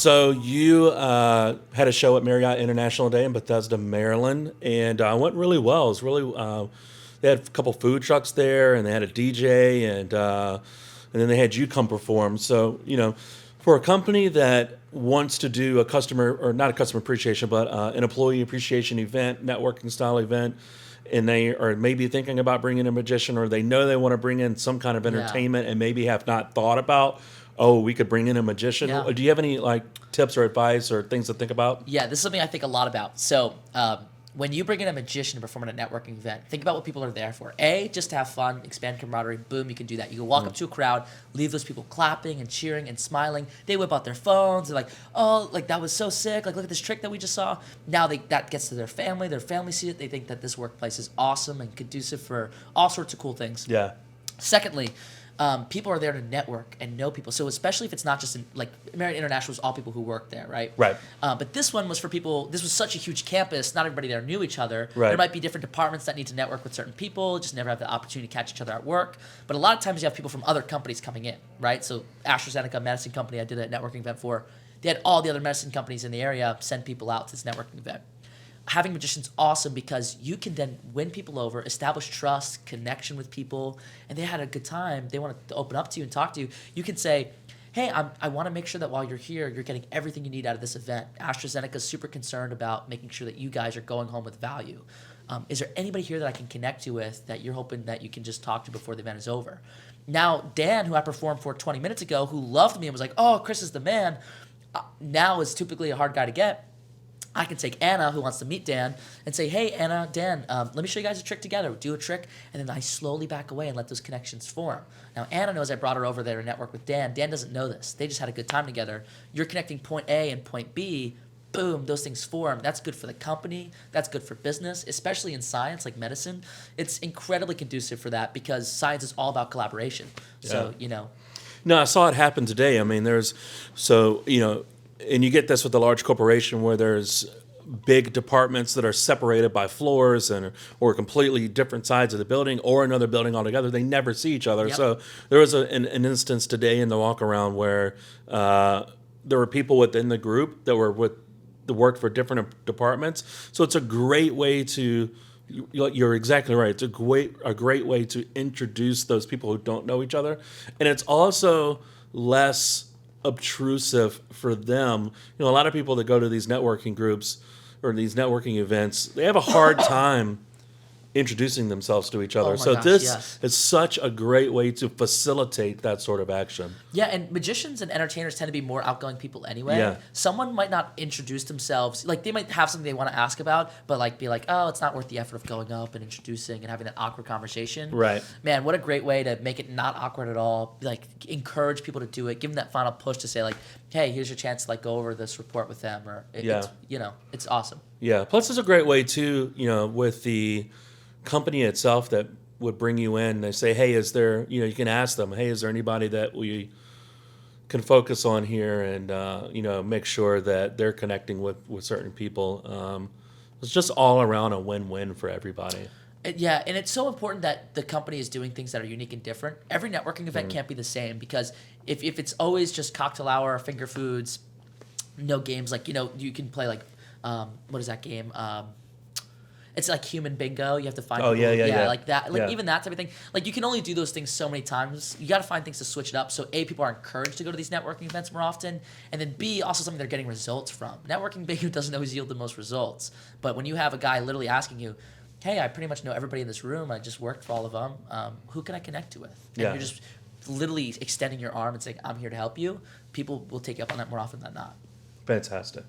So you had a show at Marriott International Day in Bethesda, Maryland, and went really well. It was really they had a couple food trucks there, and they had a DJ, and then they had you come perform. So for a company that wants to do a customer, or not a customer appreciation, but an employee appreciation event, networking style event, and they are maybe thinking about bringing a magician, or they know they want to bring in some kind of entertainment, and maybe have not thought about, oh, we could bring in a magician. Yeah. Do you have any tips or advice or things to think about? Yeah, this is something I think a lot about. So when you bring in a magician to perform at a networking event, think about what people are there for. A, just to have fun, expand camaraderie. Boom, you can do that. You can walk up to a crowd, leave those people clapping and cheering and smiling. They whip out their phones. They're like, oh, that was so sick. Look at this trick that we just saw. Now that gets to their family. Their family see it. They think that this workplace is awesome and conducive for all sorts of cool things. Yeah. Secondly, people are there to network and know people. So especially if it's not just Marriott International was all people who work there, right? Right. But this one was for people. This was such a huge campus. Not everybody there knew each other. Right. There might be different departments that need to network with certain people. Just never have the opportunity to catch each other at work. But a lot of times you have people from other companies coming in, right? So AstraZeneca medicine company I did a networking event for. They had all the other medicine companies in the area send people out to this networking event. Having magicians awesome because you can then win people over, establish trust, connection with people, and they had a good time. They want to open up to you and talk to you. You can say, hey, I want to make sure that while you're here, you're getting everything you need out of this event. AstraZeneca is super concerned about making sure that you guys are going home with value. Is there anybody here that I can connect you with that you're hoping that you can just talk to before the event is over? Now, Dan, who I performed for 20 minutes ago, who loved me and was like, oh, Chris is the man, now is typically a hard guy to get. I can take Anna, who wants to meet Dan, and say, hey, Anna, Dan, let me show you guys a trick together. Do a trick, and then I slowly back away and let those connections form. Now, Anna knows I brought her over there to network with Dan. Dan doesn't know this. They just had a good time together. You're connecting point A and point B. Boom, those things form. That's good for the company. That's good for business, especially in science like medicine. It's incredibly conducive for that because science is all about collaboration. So, No, I saw it happen today. I mean, and you get this with a large corporation where there's big departments that are separated by floors or completely different sides of the building or another building altogether. They never see each other. Yep. So there was an instance today in the walk around where there were people within the group that worked for different departments. So it's a great way to. You're exactly right. It's a great way to introduce those people who don't know each other, and it's also less obtrusive for them. A lot of people that go to these networking groups or these networking events, they have a hard time introducing themselves to each other. This is such a great way to facilitate that sort of action. Yeah, and magicians and entertainers tend to be more outgoing people anyway. Yeah. Someone might not introduce themselves. They might have something they want to ask about, but be like, oh, it's not worth the effort of going up and introducing and having that awkward conversation. Right. Man, what a great way to make it not awkward at all. Encourage people to do it. Give them that final push to say hey, here's your chance to go over this report with them. It's awesome. Yeah. Plus, it's a great way too. With the company itself that would bring you in, they say, hey, is there, you can ask them, hey, is there anybody that we can focus on here and, make sure that they're connecting with certain people. It's just all around a win-win for everybody. Yeah, and it's so important that the company is doing things that are unique and different. Every networking event can't be the same because if it's always just cocktail hour, finger foods, no games, you can play what is that game? It's like human bingo. You have to find people. Yeah. Like that. Even that type of thing. You can only do those things so many times. You got to find things to switch it up. So A, people are encouraged to go to these networking events more often, and then B, also something they're getting results from. Networking bingo doesn't always yield the most results, but when you have a guy literally asking you, hey, I pretty much know everybody in this room. I just worked for all of them. Who can I connect you with? And you're just literally extending your arm and saying, I'm here to help you. People will take you up on that more often than not. Fantastic.